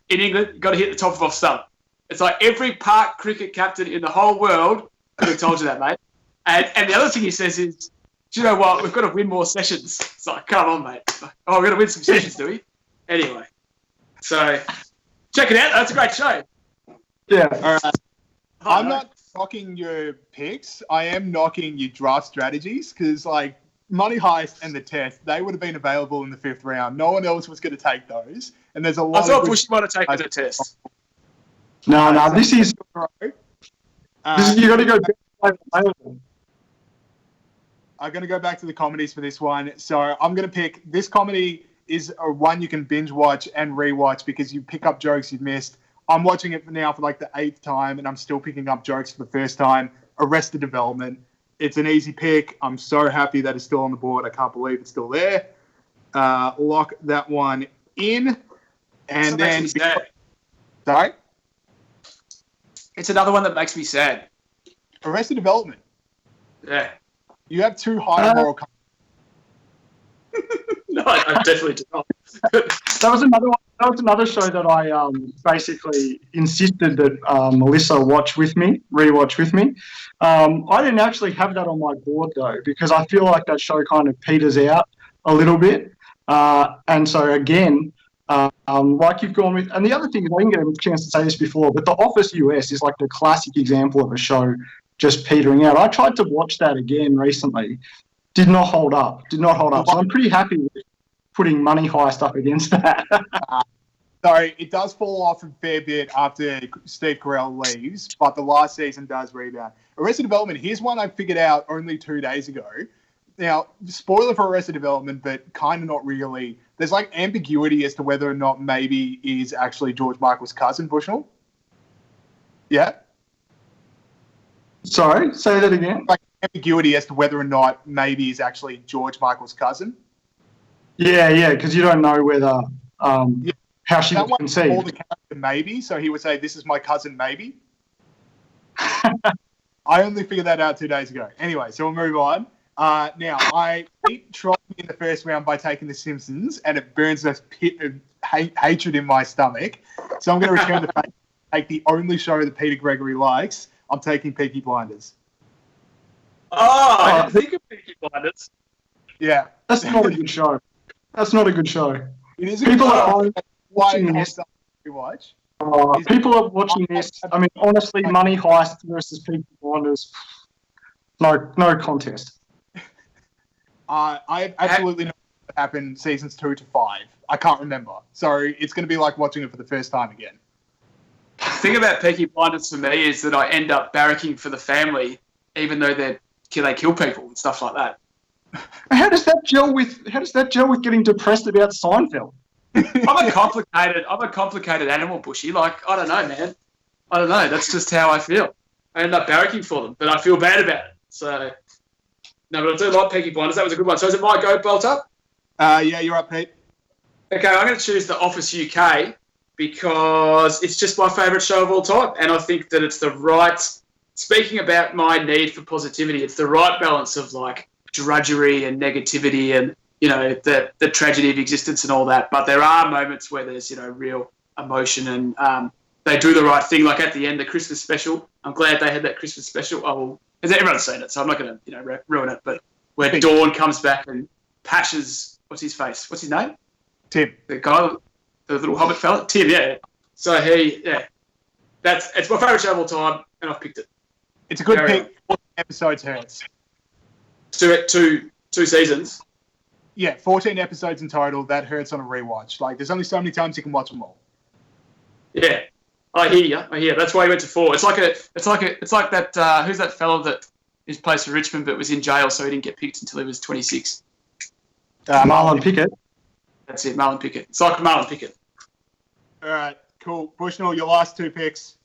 Speaker 3: in England, you've got to hit the top of off stump. It's like every park cricket captain in the whole world could have told you that, mate. And the other thing he says is, do you know what? We've got to win more sessions. It's like, come on, mate. Oh, we've got to win some sessions, do we? Anyway, so check it out. That's a great show.
Speaker 5: Yeah.
Speaker 2: All right. I'm not knocking your picks. I am knocking your draft strategies because, like, Money Heist and The Test, they would have been available in the fifth round. No one else was going to take those. And there's a lot
Speaker 3: I thought Bush might have taken The Test.
Speaker 5: No, this is... you got to go back.
Speaker 2: I'm going to go back to the comedies for this one. So I'm going to pick... This comedy is a one you can binge watch and rewatch because you pick up jokes you've missed. I'm watching it now for like the 8th time, and I'm still picking up jokes for the first time. Arrested Development. It's an easy pick. I'm so happy that it's still on the board. I can't believe it's still there. Lock that one in. And then... Sorry?
Speaker 3: It's another one that makes me sad.
Speaker 2: Arrested Development.
Speaker 3: Yeah.
Speaker 2: You have too high a moral...
Speaker 3: No, I definitely do not.
Speaker 5: That was another one. That was another show that I basically insisted that Melissa rewatch with me. I didn't actually have that on my board though because I feel like that show kind of peters out a little bit. And so again, like you've gone with, and the other thing is I didn't get a chance to say this before, but The Office US is like the classic example of a show just petering out. I tried to watch that again recently. Did not hold up. So I'm pretty happy with putting Money Heist up against that.
Speaker 2: Sorry, it does fall off a fair bit after Steve Carell leaves, but the last season does rebound. Arrested Development, here's one I figured out only 2 days ago. Now, spoiler for Arrested Development, but kind of not really. There's like ambiguity as to whether or not maybe is actually George Michael's cousin, Bushnell. Yeah?
Speaker 5: Sorry, say that again.
Speaker 2: Like ambiguity as to whether or not maybe is actually George Michael's cousin.
Speaker 5: Yeah, because you don't know whether how she was conceived.
Speaker 2: Call the character maybe, so he would say, "This is my cousin, maybe." I only figured that out 2 days ago. Anyway, so we'll move on. Now, I beat Troy in the first round by taking The Simpsons, and it burns this pit of hatred in my stomach. So I'm going to return the favor take the only show that Peter Gregory likes. I'm taking Peaky Blinders.
Speaker 3: Oh, I didn't think of Peaky Blinders.
Speaker 2: Yeah.
Speaker 5: That's not a good show. That's not a good show.
Speaker 2: It is a
Speaker 5: People
Speaker 2: good
Speaker 5: at
Speaker 2: show.
Speaker 5: home
Speaker 2: Why
Speaker 5: watching
Speaker 2: not
Speaker 5: this.
Speaker 2: something we watch?
Speaker 5: People are watching this. I mean, honestly, Money Heist versus Peaky Blinders, no contest.
Speaker 2: I absolutely know what happened seasons 2 to 5. I can't remember. So it's going to be like watching it for the first time again.
Speaker 3: The thing about Peaky Blinders for me is that I end up barracking for the family, even though they kill people and stuff like that.
Speaker 5: How does that gel with getting depressed about Seinfeld?
Speaker 3: I'm a complicated animal, Bushy. Like, I don't know, man. I don't know. That's just how I feel. I end up barracking for them, but I feel bad about it. So, no, but I do like Peaky Blinders. That was a good one. So is it my go, Bolt Up?
Speaker 2: Yeah, you're up, Pete.
Speaker 3: Okay, I'm going to choose The Office UK because it's just my favourite show of all time. And I think that it's the right, speaking about my need for positivity, it's the right balance of like drudgery and negativity and, you know, the tragedy of existence and all that. But there are moments where there's, you know, real emotion and they do the right thing. Like at the end, the Christmas special, I'm glad they had that Christmas special. Oh, because everyone's seen it, so I'm not going to, you know, ruin it. But where Dawn comes back and Pasha's, what's his face? What's his name?
Speaker 2: Tim.
Speaker 3: The guy, the little hobbit fella? Tim, yeah. So it's my favourite show of all time, and I've picked it.
Speaker 2: It's a good pick. 14 episodes hurts.
Speaker 3: Two seasons.
Speaker 2: Yeah, 14 episodes in total. That hurts on a rewatch. Like, there's only so many times you can watch them all.
Speaker 3: Yeah, I hear you. That's why he went to 4. It's like that. Who's that fellow that is plays for Richmond but was in jail, so he didn't get picked until he was 26?
Speaker 5: Marlon Pickett.
Speaker 3: That's it, Marlon Pickett. It's like Marlon Pickett.
Speaker 2: All right, cool. Bushnell, your last 2 picks.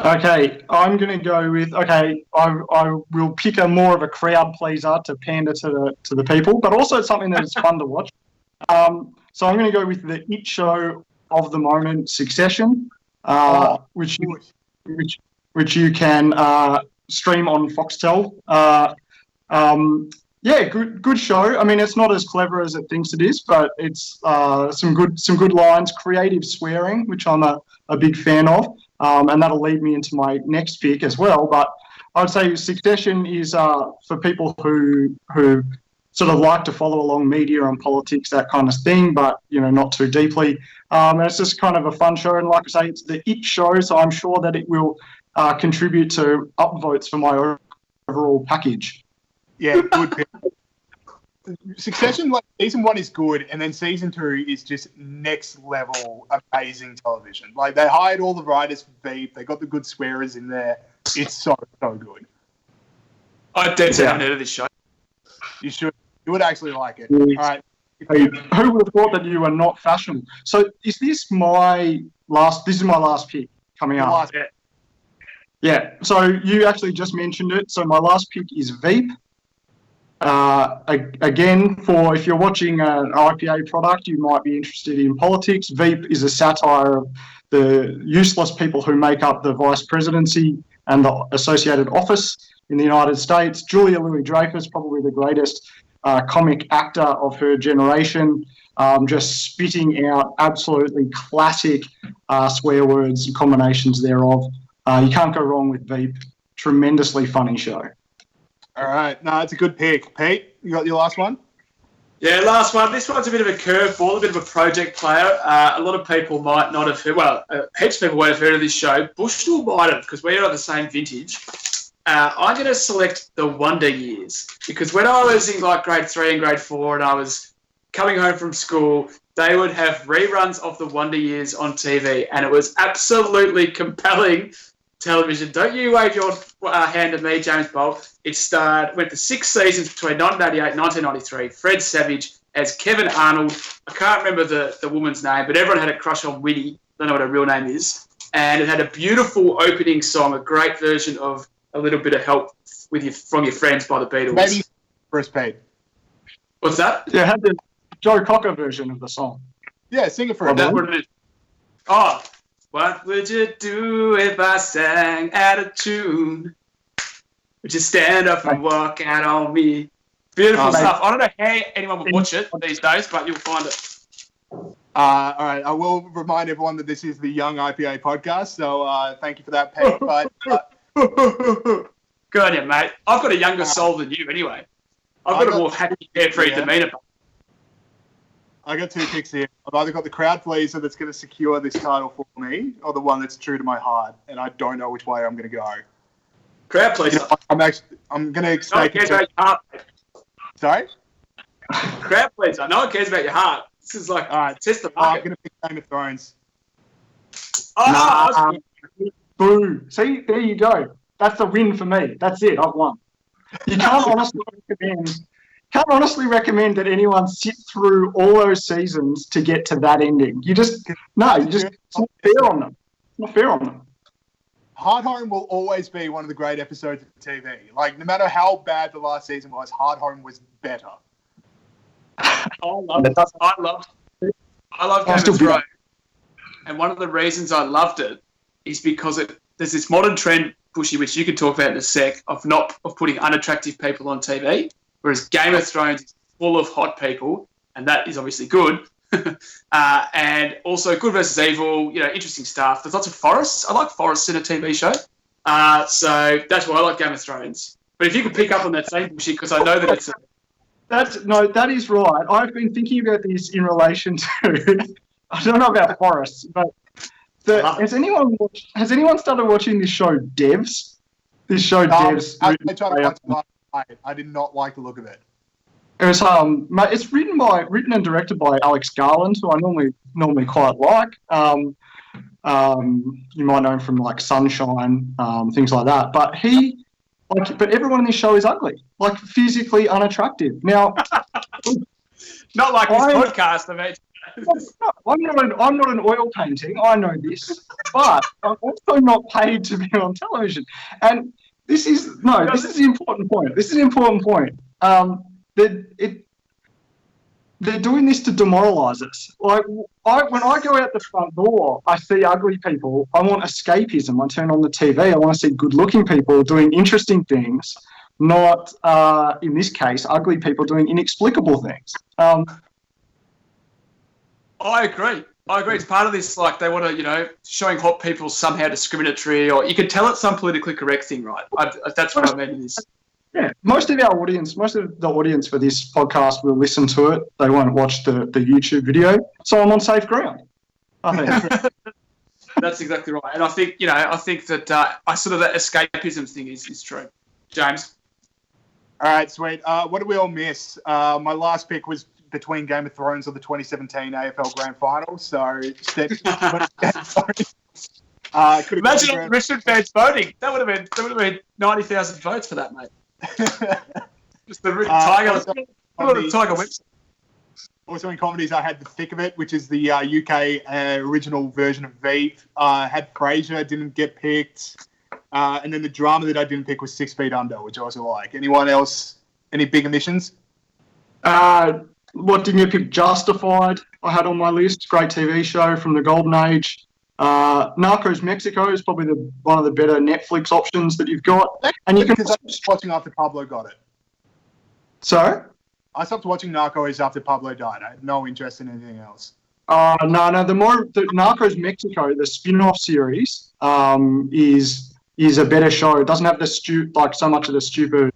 Speaker 5: Okay, I'm going to go with. Okay, I will pick a more of a crowd pleaser to pander to the people, but also something that is fun to watch. So I'm going to go with the it show of the moment, Succession, which you can stream on Foxtel. Yeah, good show. I mean, it's not as clever as it thinks it is, but it's some good lines, creative swearing, which I'm a big fan of, and that'll lead me into my next pick as well. But I would say Succession is for people who sort of like to follow along media and politics, that kind of thing, but you know, not too deeply. And it's just kind of a fun show, and like I say, it's the it show, so I'm sure that it will contribute to upvotes for my overall package.
Speaker 2: Yeah, good pick. Succession, like season 1 is good, and then season 2 is just next level amazing television. Like they hired all the writers for Veep, they got the good swearers in there. It's so good.
Speaker 3: I dead set on this show.
Speaker 2: You should. You would actually like it.
Speaker 5: Yes.
Speaker 2: All right.
Speaker 5: Who would have thought that you were not fashionable? So is this my last? This is my last pick coming up. Yeah. So you actually just mentioned it. So my last pick is Veep. Again, for if you're watching an IPA product, you might be interested in politics. Veep is a satire of the useless people who make up the vice presidency and the associated office in the United States. Julia Louis-Dreyfus, probably the greatest comic actor of her generation, just spitting out absolutely classic swear words and combinations thereof. You can't go wrong with Veep. Tremendously funny show.
Speaker 2: All right. No, it's a good pick. Pete, you got your last one?
Speaker 3: Yeah, last one. This one's a bit of a curveball, a bit of a project player. A lot of people might not have heard, heaps of people won't have heard of this show. Bushnell might have, because we're of the same vintage. I'm going to select The Wonder Years, because when I was in like grade 3 and grade 4 and I was coming home from school, they would have reruns of The Wonder Years on TV, and it was absolutely compelling television. Don't you wave your hand at me, James Bolt. It went to 6 seasons between 1988 and 1993. Fred Savage as Kevin Arnold. I can't remember the woman's name, but everyone had a crush on Winnie. Don't know what her real name is. And it had a beautiful opening song, a great version of A Little Bit of Help from Your Friends by the Beatles.
Speaker 2: Maybe first Pete.
Speaker 3: What's that?
Speaker 5: Yeah, it had the Joe Cocker version of the song.
Speaker 2: Yeah, sing it for us.
Speaker 3: That's what it is. Oh, what would you do if I sang out of tune? Would you stand up and walk out on me? Beautiful stuff. I don't know how anyone would watch it these days, but you'll find it.
Speaker 2: All right, I will remind everyone that this is the Young IPA podcast, so thank you for that, Pete. But
Speaker 3: Good on you, mate. I've got a younger soul than you anyway. I've got a more happy, carefree demeanour.
Speaker 2: I got two picks here. I've either got the crowd pleaser that's going to secure this title for me, or the one that's true to my heart, and I don't know which way I'm going to go.
Speaker 3: Crowd pleaser.
Speaker 2: I'm going to expect.
Speaker 3: No one cares about your heart, mate.
Speaker 2: Sorry?
Speaker 3: Crowd pleaser. No one cares about your heart. This is like, test the
Speaker 2: I'm
Speaker 3: market.
Speaker 2: going to pick Game of Thrones.
Speaker 5: Boo. See, there you go. That's a win for me. That's it. I've won. You can't honestly recommend that anyone sit through all those seasons to get to that ending. It's not fair on them. It's not fair on them.
Speaker 2: Hard Home will always be one of the great episodes of TV. Like, no matter how bad the last season was, Hard Home was better.
Speaker 3: I love Game of Thrones. And one of the reasons I loved it is because there's this modern trend, Bushy, which you can talk about in a sec, of putting unattractive people on TV, whereas Game of Thrones is full of hot people, and that is obviously good. And also good versus evil, interesting stuff. There's lots of forests. I like forests in a TV show. So that's why I like Game of Thrones. But if you could pick up on that same Bushy, because I know that it's...
Speaker 5: that is right. I've been thinking about this in relation to... I don't know about forests, but has anyone started watching this show, Devs? This show, Devs.
Speaker 2: I tried to watch it last night. I did not like the look of it.
Speaker 5: It was it's written and directed by Alex Garland, who I normally quite like. You might know him from like Sunshine, things like that. But but everyone in this show is ugly, like physically unattractive. Now,
Speaker 3: not like this podcast, mate.
Speaker 5: I'm not an oil painting. I know this, but I'm also not paid to be on television. And this is the important point. This is an important point. They're doing this to demoralise us. Like when I go out the front door, I see ugly people. I want escapism. I turn on the TV. I want to see good-looking people doing interesting things, not in this case, ugly people doing inexplicable things.
Speaker 3: I agree. It's part of this, like, they want to, showing hot people somehow discriminatory, or you can tell it's some politically correct thing, right? That's what I mean in this.
Speaker 5: Yeah, most of the audience for this podcast will listen to it. They won't watch the YouTube video. So I'm on safe ground, I think.
Speaker 3: That's exactly right. And I think, that that escapism thing is true. James?
Speaker 2: All right, sweet. What did we all miss? My last pick was between Game of Thrones or the 2017 AFL Grand Final. So,
Speaker 3: imagine all the Richmond fans voting. That would have been 90,000 votes for that, mate. Just the Tiger website.
Speaker 2: Also in comedies, I had The Thick of It, which is the UK original version of Veep. Had Frasier, didn't get picked. And then the drama that I didn't pick was 6 Feet Under, which I also like. Anyone else? Any big omissions?
Speaker 5: What didn't you pick? Justified, I had on my list. Great TV show from the golden age. Narcos Mexico is probably one of the better Netflix options that you've got. And you can
Speaker 2: because I was watching after Pablo got it.
Speaker 5: Sorry?
Speaker 2: I stopped watching Narcos after Pablo died. I had no interest in anything else.
Speaker 5: No. The Narcos Mexico, the spin-off series, is a better show. It doesn't have so much of the stupid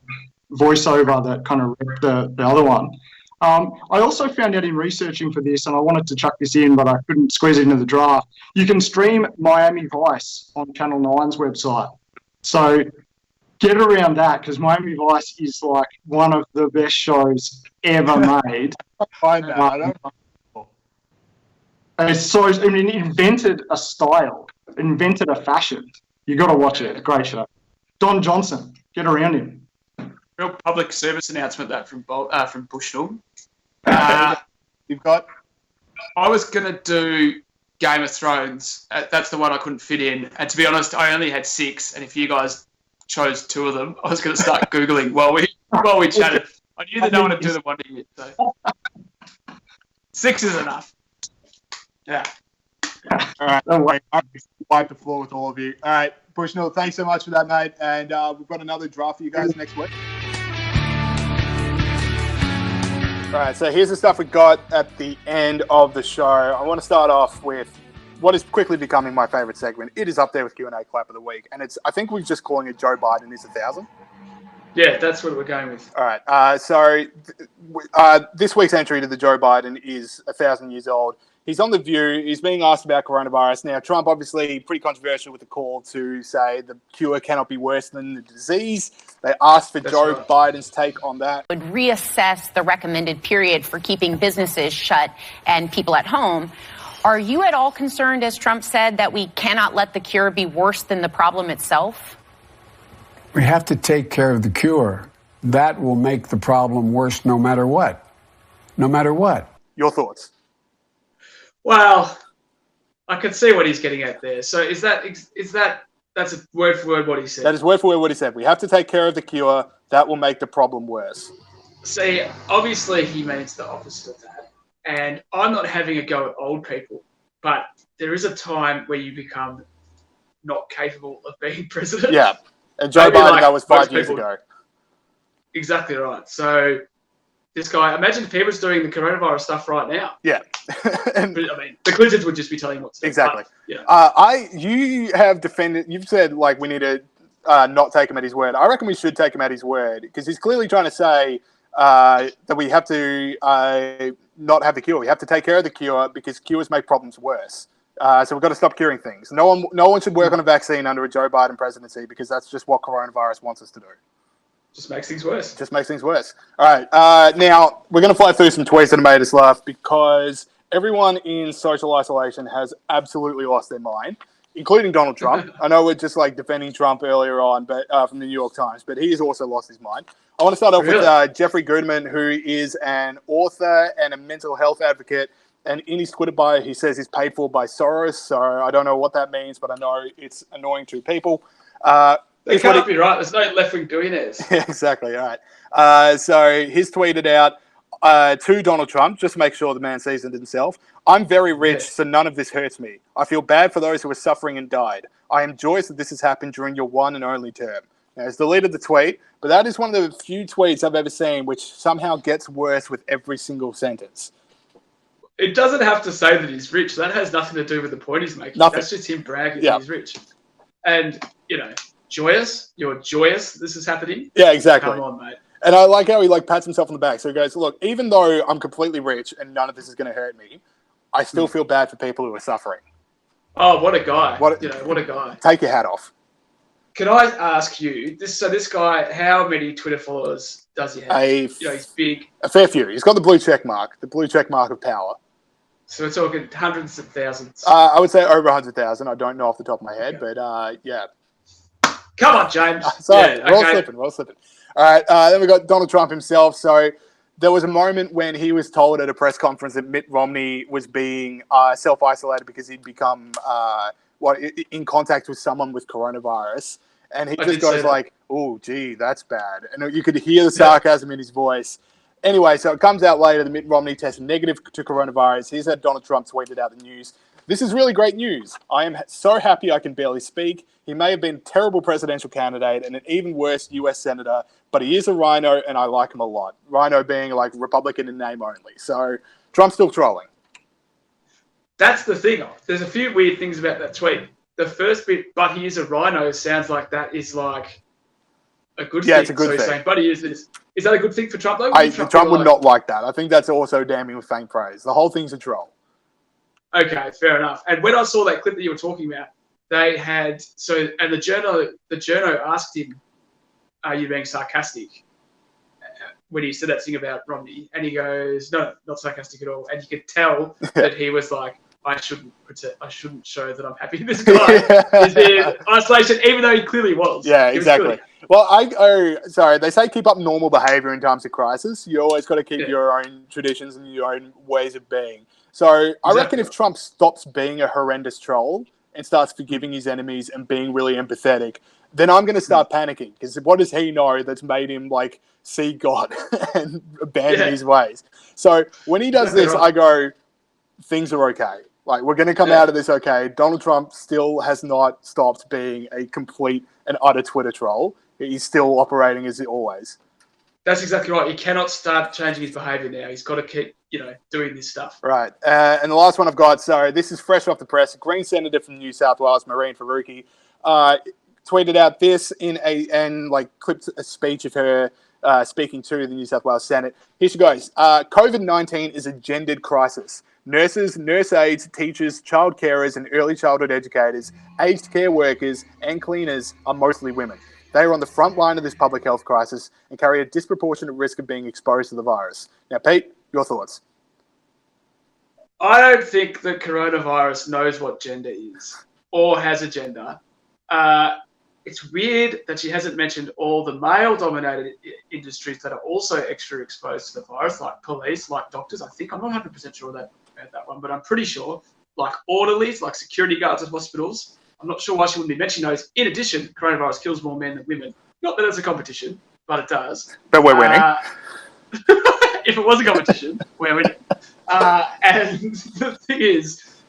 Speaker 5: voiceover that kind of wrecked the other one. I also found out in researching for this, and I wanted to chuck this in, but I couldn't squeeze it into the draft. You can stream Miami Vice on Channel 9's website. So get around that, because Miami Vice is like one of the best shows ever made.
Speaker 2: I don't
Speaker 5: It invented a style, invented a fashion. You got to watch it. It's a great show. Don Johnson, get around him.
Speaker 3: Real public service announcement that from Bushnell.
Speaker 2: You've got.
Speaker 3: I was gonna do Game of Thrones. That's the one I couldn't fit in. And to be honest, I only had 6. And if you guys chose 2 of them, I was gonna start googling while we chatted. I knew that no one would do the one to you. So 6 is enough. Yeah.
Speaker 2: All right. I'll wipe the floor with all of you. All right, Bushnell, thanks so much for that, mate. And we've got another draft for you guys next week. All right, so here's the stuff we got at the end of the show. I want to start off with what is quickly becoming my favorite segment. It is up there with Q&A clap of the week, and I think we're just calling it Joe Biden is 1,000.
Speaker 3: Yeah, that's what we're going with.
Speaker 2: All right, so this week's entry to the Joe Biden is 1,000 years old. He's on The View. He's being asked about coronavirus. Now, Trump obviously pretty controversial with the call to say the cure cannot be worse than the disease. They asked for Joe Biden's take on that.
Speaker 6: Would reassess the recommended period for keeping businesses shut and people at home. Are you at all concerned, as Trump said, that we cannot let the cure be worse than the problem itself?
Speaker 7: We have to take care of the cure. That will make the problem worse no matter what. No matter what.
Speaker 2: Your thoughts?
Speaker 3: Well, I can see what he's getting at there. So that's a word for word what he said?
Speaker 2: That is word for word what he said. We have to take care of the cure. That will make the problem worse.
Speaker 3: See, obviously he means the opposite of that. And I'm not having a go at old people, but there is a time where you become not capable of being president.
Speaker 2: Yeah. And Joe Biden, that was 5 years ago.
Speaker 3: Exactly right. So this guy, imagine if he was doing the coronavirus stuff right now.
Speaker 2: Yeah.
Speaker 3: And, I mean, the Clintons would just be telling him what to do.
Speaker 2: Exactly.
Speaker 3: But,
Speaker 2: you have defended, you've said, like, we need to not take him at his word. I reckon we should take him at his word because he's clearly trying to say that we have to not have the cure. We have to take care of the cure because cures make problems worse. So we've got to stop curing things. No one should work on a vaccine under a Joe Biden presidency because that's just what coronavirus wants us to do.
Speaker 3: Just makes things worse.
Speaker 2: Just makes things worse. All right. Now, we're going to fly through some tweets that have made us laugh because everyone in social isolation has absolutely lost their mind, including Donald Trump. I know we're just like defending Trump earlier on, but from the New York Times, but he has also lost his mind. I want to start off with Jeffrey Goodman, who is an author and a mental health advocate. And in his Twitter bio, he says he's paid for by Soros. So I don't know what that means, but I know it's annoying to people.
Speaker 3: It can't be right. There's no left-wing billionaires.
Speaker 2: Yeah, exactly. All right. So he's tweeted out to Donald Trump, just to make sure the man seasoned himself. I'm very rich, so none of this hurts me. I feel bad for those who are suffering and died. I am joyous that this has happened during your one and only term. Now, it's deleted the tweet, but that is one of the few tweets I've ever seen which somehow gets worse with every single sentence.
Speaker 3: It doesn't have to say that he's rich. That has nothing to do with the point he's making.
Speaker 2: Nothing.
Speaker 3: That's just him bragging that he's rich. And, joyous. You're joyous this is happening.
Speaker 2: Yeah, exactly.
Speaker 3: Come on, mate.
Speaker 2: And I like how he pats himself on the back. So he goes, look, even though I'm completely rich and none of this is going to hurt me, I still feel bad for people who are suffering.
Speaker 3: Oh, what a guy. What a guy.
Speaker 2: Take your hat off.
Speaker 3: Can I ask you, this guy, how many Twitter followers does he have? He's big.
Speaker 2: A fair few. He's got the blue check mark of power.
Speaker 3: So we're talking hundreds of thousands.
Speaker 2: I would say over 100,000. I don't know off the top of my head, but yeah.
Speaker 3: Come on, James.
Speaker 2: Sorry, we're all slipping. All right, then we got Donald Trump himself. So there was a moment when he was told at a press conference that Mitt Romney was being self-isolated because he'd become in contact with someone with coronavirus. And he just goes like, oh, gee, that's bad. And you could hear the sarcasm in his voice. Anyway, so it comes out later that Mitt Romney tested negative to coronavirus. Here's how Donald Trump tweeted out the news. This is really great news. I am so happy I can barely speak. He may have been a terrible presidential candidate and an even worse U.S. senator, but he is a rhino and I like him a lot. Rhino being like Republican in name only. So Trump's still trolling.
Speaker 3: That's the thing. There's a few weird things about that tweet. The first bit, but he is a rhino, sounds like that is like a good thing.
Speaker 2: Yeah, it's a good thing.
Speaker 3: He's saying, but he is this. Is that a good thing for Trump, though?
Speaker 2: Trump would not like that. I think that's also damning with faint praise. The whole thing's a troll.
Speaker 3: Okay, fair enough. And when I saw that clip that you were talking about, they had and the journo asked him, "Are you being sarcastic?" When he said that thing about Romney, and he goes, "No, not sarcastic at all." And you could tell that he was like, "I shouldn't show that I'm happy this guy is in isolation," even though he clearly was.
Speaker 2: Yeah, exactly. Well, they say keep up normal behavior in times of crisis. You always got to keep your own traditions and your own ways of being. So I reckon if Trump stops being a horrendous troll and starts forgiving his enemies and being really empathetic, then I'm going to start panicking because what does he know that's made him see God and abandon his ways? So when he does this, I go, things are okay. We're going to come out of this okay. Donald Trump still has not stopped being a complete and utter Twitter troll. He's still operating as always.
Speaker 3: That's exactly right. He cannot start changing his behaviour now. He's got to keep, doing this stuff.
Speaker 2: Right. And the last one I've got, so this is fresh off the press. A Green Senator from New South Wales, Marine Faruqi, tweeted out this clipped a speech of her speaking to the New South Wales Senate. Here she goes. COVID-19 is a gendered crisis. Nurses, nurse aides, teachers, child carers, and early childhood educators, aged care workers, and cleaners are mostly women. They are on the front line of this public health crisis and carry a disproportionate risk of being exposed to the virus. Now, Pete, your thoughts?
Speaker 3: I don't think that coronavirus knows what gender is or has a gender. It's weird that she hasn't mentioned all the male-dominated industries that are also extra exposed to the virus, like police, like doctors. I'm not 100% sure about that one, but I'm pretty sure, like orderlies, like security guards at hospitals. I'm not sure why she wouldn't be mentioning those. In addition, coronavirus kills more men than women. Not that it's a competition, but it does.
Speaker 2: But we're winning.
Speaker 3: If it was a competition, we're winning. And the thing is,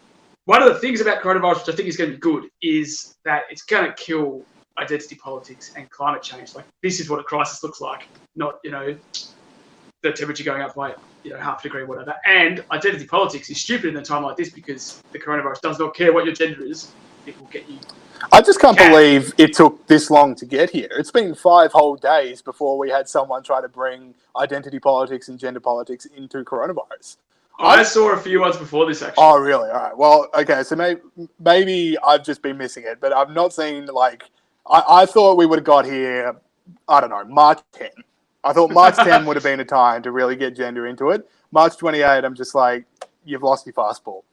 Speaker 3: one of the things about coronavirus, which I think is going to be good, is that it's going to kill identity politics and climate change. Like, this is what a crisis looks like, not, the temperature going up by, half a degree, whatever. And identity politics is stupid in a time like this because the coronavirus does not care what your gender is. It will get you.
Speaker 2: I just can't believe it took this long to get here. It's been 5 whole days before we had someone try to bring identity politics and gender politics into coronavirus.
Speaker 3: I saw a few ones before this, actually.
Speaker 2: Oh, really? All right. Well, okay. So maybe I've just been missing it, but I've not seen, I thought we would have got here, I don't know, March 10. I thought March 10 would have been a time to really get gender into it. March 28, I'm just like, you've lost your fastball.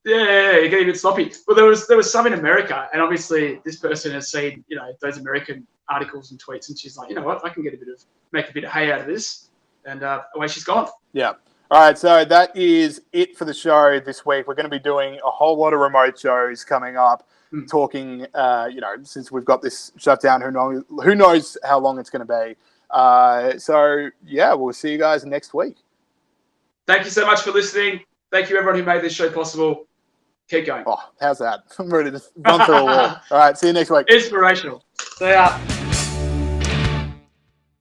Speaker 3: Yeah, you're getting a bit sloppy. Well, there was some in America, and obviously this person has seen, those American articles and tweets, and she's like, you know what, I can make a bit of hay out of this, and away she's gone.
Speaker 2: Yeah. All right, so that is it for the show this week. We're going to be doing a whole lot of remote shows coming up, talking, since we've got this shutdown, who knows how long it's going to be. So, yeah, we'll see you guys next week.
Speaker 3: Thank you so much for listening. Thank you, everyone who made this show possible. Keep going.
Speaker 2: Oh, how's that? I'm ready to run through a wall. All right, see you next week.
Speaker 3: Inspirational. See ya.